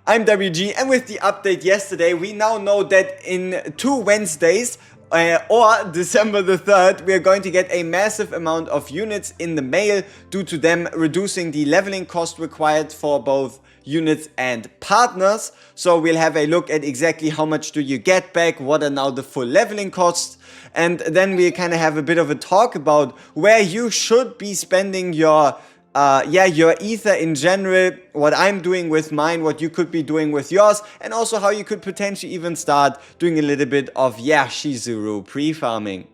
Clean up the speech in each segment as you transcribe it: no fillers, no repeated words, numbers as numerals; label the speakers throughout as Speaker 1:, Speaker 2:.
Speaker 1: I'm WG, and with the update yesterday, we now know that in 2 Wednesdays, or December the 3rd, we are going to get a massive amount of units in the mail due to them reducing the leveling cost required for both units and partners. So we'll have a look at exactly how much do you get back, what are now the full leveling costs, and then we kind of have a bit of a talk about where you should be spending your ether in general, what I'm doing with mine, what you could be doing with yours, and also how you could potentially even start doing a little bit of, Chizuru pre-farming.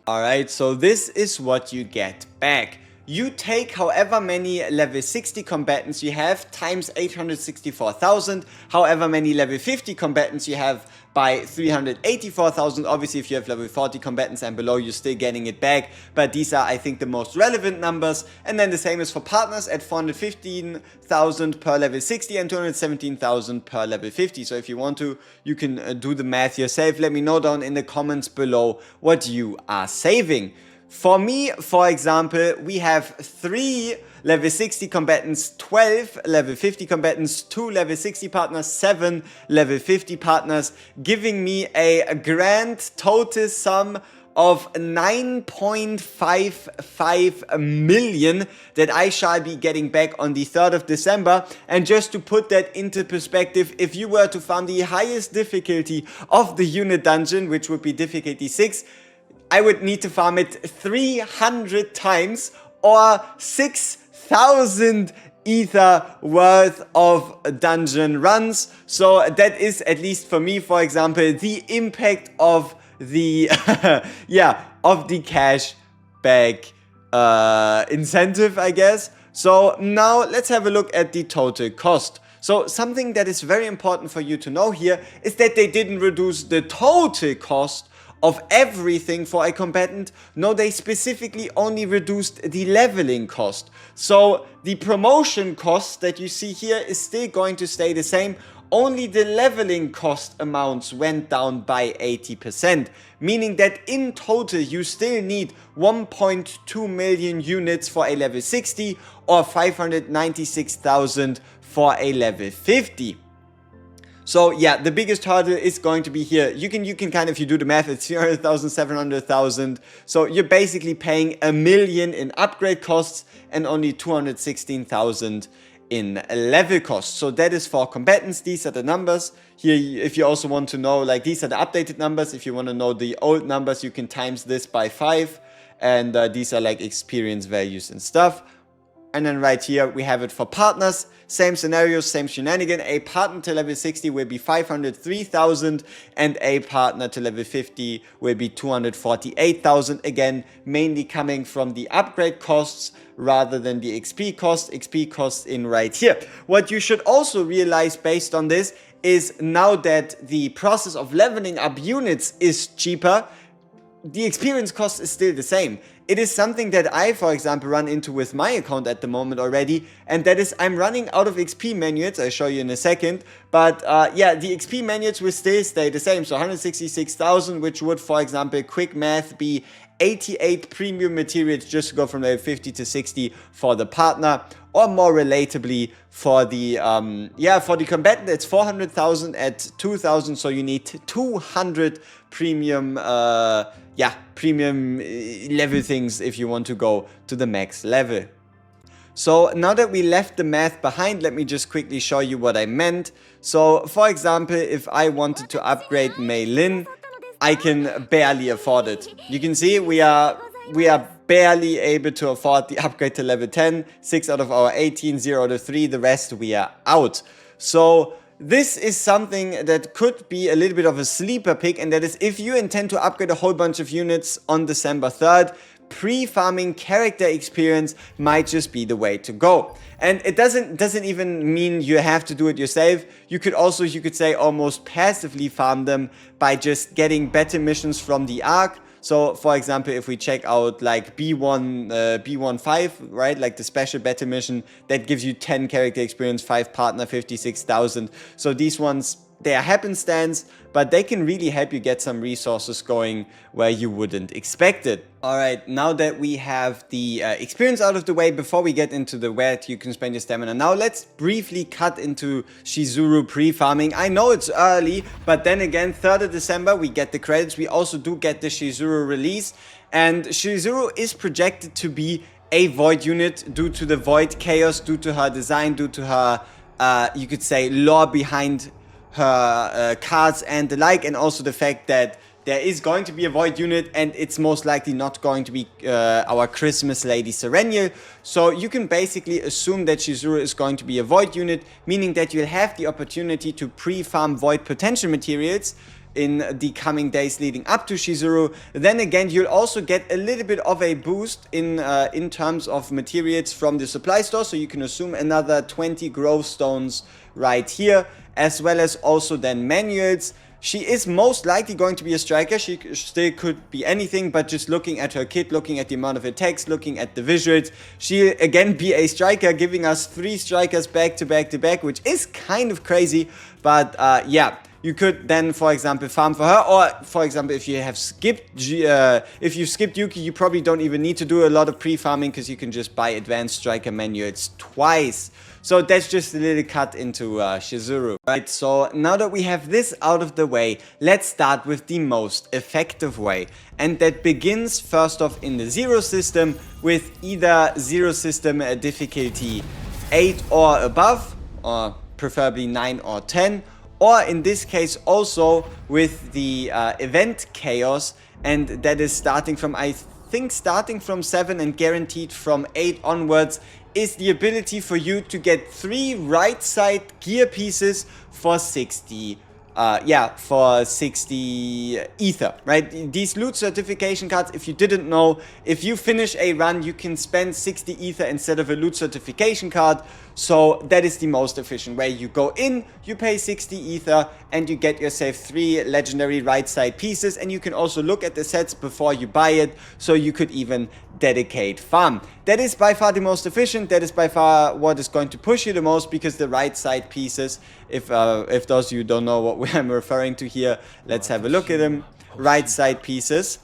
Speaker 1: Alright, so this is what you get back. You take however many level 60 combatants you have times 864,000, however many level 50 combatants you have by 384,000. Obviously, if you have level 40 combatants and below, you're still getting it back, but these are, I think, the most relevant numbers. And then the same is for partners at 415,000 per level 60 and 217,000 per level 50. So if you want to, you can do the math yourself. Let me know down in the comments below what you are saving. For me, for example, we have 3 level 60 combatants, 12 level 50 combatants, 2 level 60 partners, 7 level 50 partners, giving me a grand total sum of 9.55 million that I shall be getting back on the 3rd of December. And just to put that into perspective, if you were to farm the highest difficulty of the unit dungeon, which would be difficulty 6, I would need to farm it 300 times or 6,000 ether worth of dungeon runs. So that is, at least for me, for example, the impact of the of the cash back incentive, I guess. So now let's have a look at the total cost. So something that is very important for you to know here is that they didn't reduce the total cost of everything for a combatant. No, they specifically only reduced the leveling cost. So the promotion cost that you see here is still going to stay the same. Only the leveling cost amounts went down by 80%, meaning that in total you still need 1.2 million units for a level 60 or 596,000 for a level 50. So yeah, the biggest hurdle is going to be here. You can kind of, if you do the math, it's 300,000, 700,000. So you're basically paying $1 million in upgrade costs and only 216,000 in level costs. So that is for combatants. These are the numbers. Here, if you also want to know, like, these are the updated numbers. If you want to know the old numbers, you can times this by 5. And these are like experience values and stuff. And then right here, we have it for partners. Same scenario, same shenanigan. A partner to level 60 will be 503,000 and a partner to level 50 will be 248,000. Again, mainly coming from the upgrade costs rather than the XP costs. XP costs in right here. What you should also realize based on this is now that the process of leveling up units is cheaper, the experience cost is still the same. It is something that I, for example, run into with my account at the moment already, and that is I'm running out of XP manuals. I'll show you in a second, but the XP manuals will still stay the same. So 166,000, which would, for example, quick math, be 88 premium materials just to go from level 50 to 60 for the partner, or more relatably for the combatant, it's 400,000 at 2,000, so you need 200 premium premium level things if you want to go to the max level. So now that we left the math behind, let me just quickly show you what I meant. So for example, if I wanted to upgrade Mei Lin, I can barely afford it. You can see we are barely able to afford the upgrade to level 10. 6 out of our 18, 0 out of 3, the rest we are out. So this is something that could be a little bit of a sleeper pick, and that is if you intend to upgrade a whole bunch of units on December 3rd, pre-farming character experience might just be the way to go. And it doesn't even mean you have to do it yourself. You could also, you could say, almost passively farm them by just getting better missions from the Arc. So for example, if we check out like B15, right, like the special battle mission that gives you 10 character experience, 5 partner, 56,000. So these ones They are happenstance, but they can really help you get some resources going where you wouldn't expect it. Alright, now that we have the experience out of the way, before we get into the where you can spend your stamina, now let's briefly cut into Chizuru pre-farming. I know it's early, but then again, 3rd of December, we get the credits. We also do get the Chizuru release, and Chizuru is projected to be a void unit due to the void chaos, due to her design, due to her, you could say, lore behind her cards and the like, and also the fact that there is going to be a void unit, and it's most likely not going to be our Christmas Lady Serenial. So you can basically assume that Chizuru is going to be a void unit, meaning that you'll have the opportunity to pre-farm void potential materials in the coming days leading up to Chizuru. Then again, you'll also get a little bit of a boost in terms of materials from the supply store, so you can assume another 20 growth stones right here, as well as also then manuals. She is most likely going to be a striker. She still could be anything, but just looking at her kit, looking at the amount of attacks, looking at the visuals, she'll again be a striker, giving us 3 strikers back to back to back, which is kind of crazy. But yeah, you could then, for example, farm for her, or for example, if you have skipped Yuki, you probably don't even need to do a lot of pre-farming, because you can just buy advanced striker manuals twice. So that's just a little cut into Chizuru. Right, so now that we have this out of the way, let's start with the most effective way. And that begins first off in the zero system, with either zero system difficulty 8 or above, or preferably 9 or 10. Or in this case also with the event chaos, and that is starting from, I think, starting from 7 and guaranteed from 8 onwards, is the ability for you to get 3 right side gear pieces for 60 ether, right? These loot certification cards, if you didn't know, if you finish a run, you can spend 60 ether instead of a loot certification card. So that is the most efficient way. You go in, you pay 60 ether, and you get yourself 3 legendary right side pieces, and you can also look at the sets before you buy it, so you could even dedicate farm. That is by far the most efficient. That is by far what is going to push you the most, because the right side pieces, if those of you don't know what I'm referring to here, let's have a look at them. Right side pieces,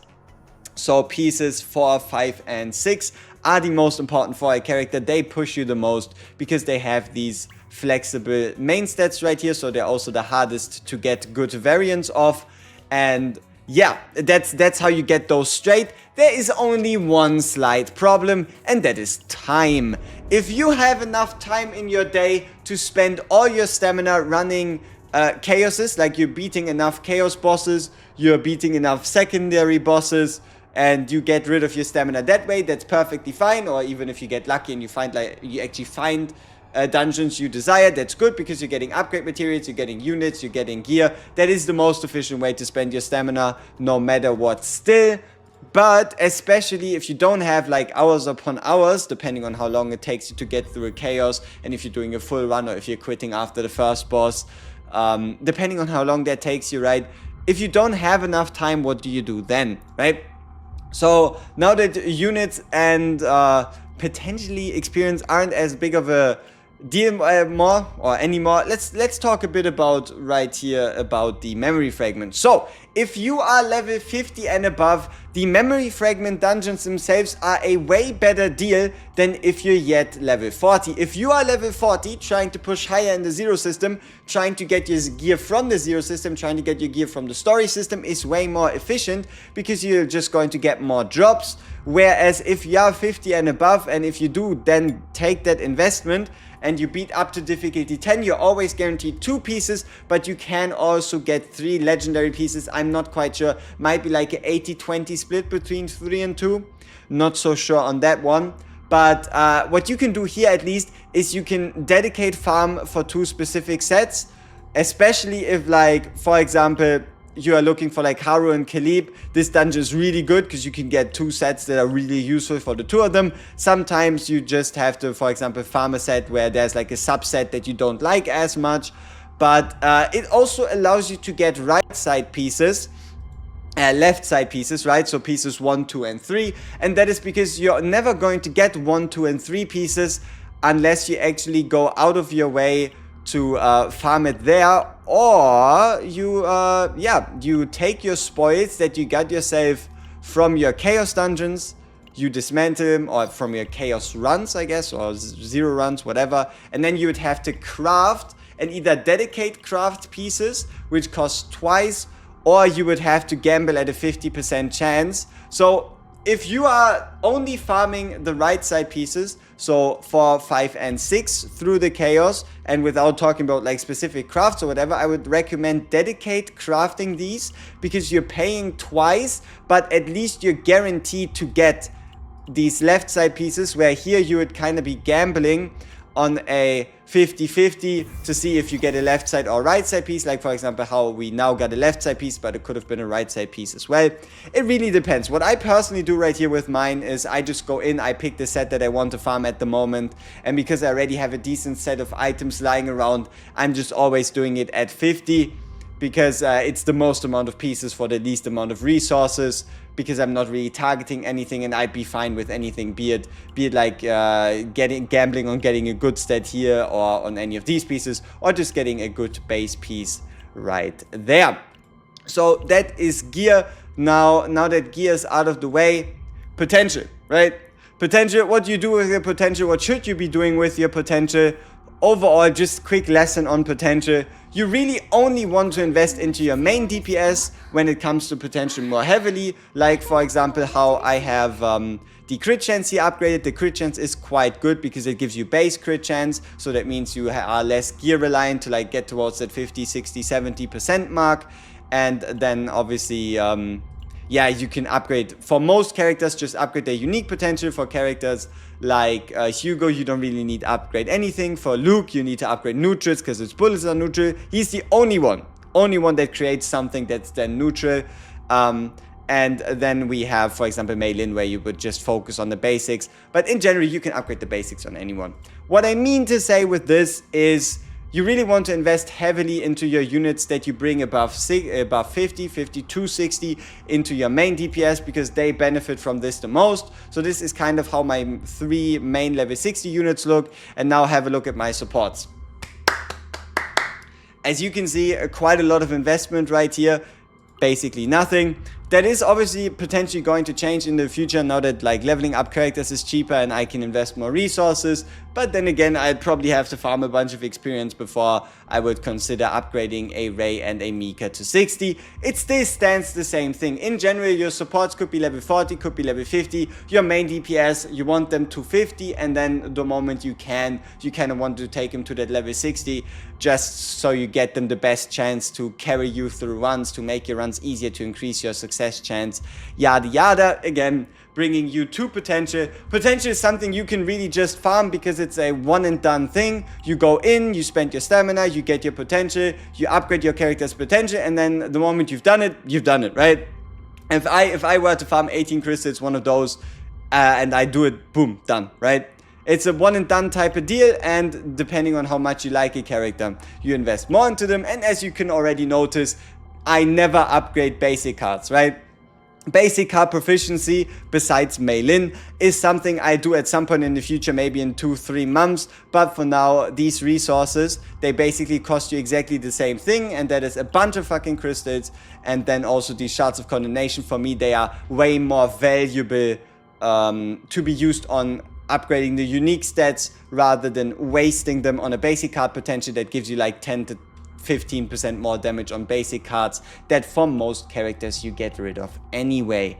Speaker 1: so pieces 4, 5 and 6 are the most important for a character. They push you the most because they have these flexible main stats right here, so they're also the hardest to get good variants of. And yeah, that's how you get those straight. There is only one slight problem, and that is time. If you have enough time in your day to spend all your stamina running chaoses, like you're beating enough chaos bosses, you're beating enough secondary bosses, and you get rid of your stamina that way, that's perfectly fine. Or even if you get lucky and you find, like, you actually find dungeons you desire, that's good, because you're getting upgrade materials, you're getting units, you're getting gear. That is the most efficient way to spend your stamina, no matter what still. But especially if you don't have like hours upon hours, depending on how long it takes you to get through a chaos, and if you're doing a full run, or if you're quitting after the first boss, depending on how long that takes you, right? If you don't have enough time, what do you do then, right? So now that units and potentially experience aren't as big of a deal anymore, let's talk a bit about right here about the memory fragment. So if you are level 50 and above, the memory fragment dungeons themselves are a way better deal than if you're yet level 40. If you are level 40, trying to push higher in the zero system, trying to get your gear from the zero system, trying to get your gear from the story system is way more efficient, because you're just going to get more drops. Whereas if you are 50 and above, and if you do then take that investment and you beat up to difficulty 10, you're always guaranteed 2 pieces, but you can also get 3 legendary pieces. I'm not quite sure, might be like an 80-20 split between 3 and 2, not so sure on that one. But what you can do here at least is you can dedicate farm for 2 specific sets, especially if, like, for example, you are looking for like Haru and Kalib. This dungeon is really good because you can get 2 sets that are really useful for the 2 of them. Sometimes you just have to, for example, farm a set where there's like a subset that you don't like as much. But it also allows you to get right side pieces, left side pieces, right? So pieces 1, 2 and 3. And that is because you're never going to get 1, 2 and 3 pieces unless you actually go out of your way to farm it there, or you take your spoils that you got yourself from your chaos dungeons, you dismantle them, or from your chaos runs, I guess, or zero runs, whatever, and then you would have to craft and either dedicate craft pieces, which cost twice, or you would have to gamble at a 50% chance. So if you are only farming the right side pieces, so 4, 5, and 6 through the chaos, and without talking about like specific crafts or whatever, I would recommend dedicate crafting these, because you're paying twice, but at least you're guaranteed to get these left side pieces, where here you would kind of be gambling on a 50-50 to see if you get a left side or right side piece, like for example how we now got a left side piece, but it could have been a right side piece as well. It really depends. What I personally do right here with mine is I just go in, I pick the set that I want to farm at the moment, and because I already have a decent set of items lying around, I'm just always doing it at 50, because it's the most amount of pieces for the least amount of resources, because I'm not really targeting anything, and I'd be fine with anything, be it like gambling on getting a good stat here, or on any of these pieces, or just getting a good base piece right there. So that is gear. Now that gear is out of the way, potential, right? Potential, what do you do with your potential? What should you be doing with your potential? Overall, just quick lesson on potential. You really only want to invest into your main DPS when it comes to potential more heavily. Like for example, how I have the crit chance here upgraded. The crit chance is quite good because it gives you base crit chance. So that means you are less gear reliant to like get towards that 50, 60, 70% mark. And then obviously, yeah, you can upgrade. For most characters, just upgrade their unique potential. For characters like Hugo, you don't really need to upgrade anything. For Luke, you need to upgrade neutrals because his bullets are neutral. He's the only one that creates something that's then neutral. And then we have, for example, Mei Lin, where you would just focus on the basics. But in general, you can upgrade the basics on anyone. What I mean to say with this is, you really want to invest heavily into your units that you bring above 50, 52, 60 into your main DPS, because they benefit from this the most. So this is kind of how my 3 main level 60 units look. And now have a look at my supports. As you can see, quite a lot of investment right here. Basically nothing. That is obviously potentially going to change in the future now that like leveling up characters is cheaper and I can invest more resources. But then again, I'd probably have to farm a bunch of experience before I would consider upgrading a Rey and a Mika to 60. It still stands the same thing. In general, your supports could be level 40, could be level 50. Your main DPS, you want them to 50, and then the moment you kind of want to take them to that level 60, just so you get them the best chance to carry you through runs, to make your runs easier, to increase your success chance, yada yada. Again, bringing you to potential. Potential is something you can really just farm because it's a one and done thing. You go in, you spend your stamina, you get your potential, you upgrade your character's potential, and then the moment you've done it, right? If I were to farm 18 crystals, one of those, and I do it, boom, done, right? It's a one and done type of deal, and depending on how much you like a character, you invest more into them. And as you can already notice, I never upgrade basic cards, right? Basic card proficiency, besides Mei Lin, is something I do at some point in the future, maybe in 2-3 months. But for now, these resources, they basically cost you exactly the same thing, and that is a bunch of fucking crystals. And then also these shards of condemnation, for me, they are way more valuable to be used on upgrading the unique stats rather than wasting them on a basic card potential that gives you like 10 to 15% more damage on basic cards that for most characters you get rid of anyway.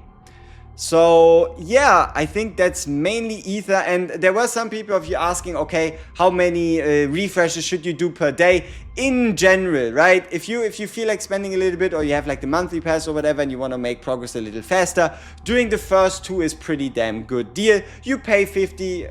Speaker 1: So yeah, I think that's mainly ether. And there were some people of you asking, okay, how many refreshes should you do per day in general, right? If you feel like spending a little bit, or you have like the monthly pass or whatever, and you want to make progress a little faster, doing the first 2 is pretty damn good deal. You pay 50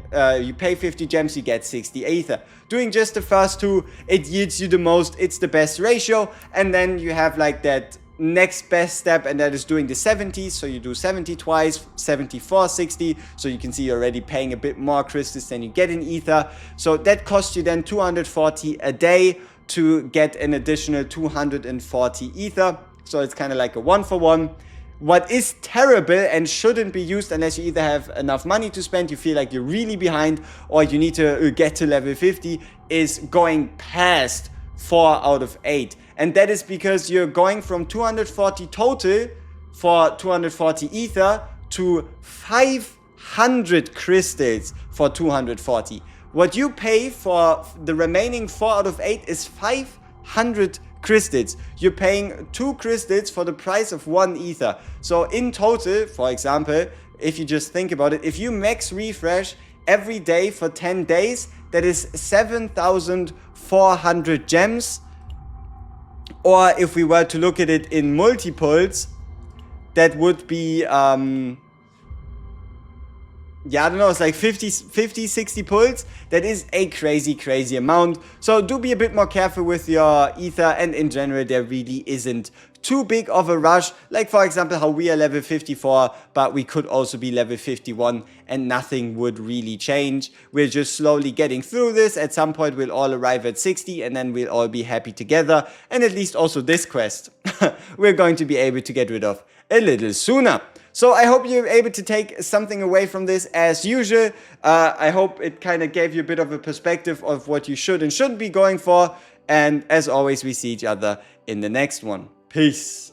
Speaker 1: gems, you get 60 ether. Doing just the first 2, it yields you the most, it's the best ratio. And then you have like that next best step, and that is doing the 70s. So you do 70 twice, 74, 60. So you can see you're already paying a bit more crystals than you get in ether. So that costs you then 240 a day to get an additional 240 ether. So it's kind of like a 1-for-1. What is terrible and shouldn't be used unless you either have enough money to spend, you feel like you're really behind, or you need to get to level 50, is going past 4 out of 8. And that is because you're going from 240 total for 240 ether to 500 crystals for 240. What you pay for the remaining 4 out of 8 is 500 crystals. You're paying 2 crystals for the price of 1 ether. So in total, for example, if you just think about it, if you max refresh every day for 10 days, that is 7,400 gems. Or if we were to look at it in multiples, that would be, I don't know, it's like 50, 60 pulls. That is a crazy amount. So do be a bit more careful with your ether, and in general, there really isn't too big of a rush. Like, for example, how we are level 54, but we could also be level 51 and nothing would really change. We're just slowly getting through this. At some point, we'll all arrive at 60 and then we'll all be happy together. And at least also this quest, we're going to be able to get rid of a little sooner. So I hope you're able to take something away from this as usual. I hope it kind of gave you a bit of a perspective of what you should and shouldn't be going for. And as always, we see each other in the next one. Peace.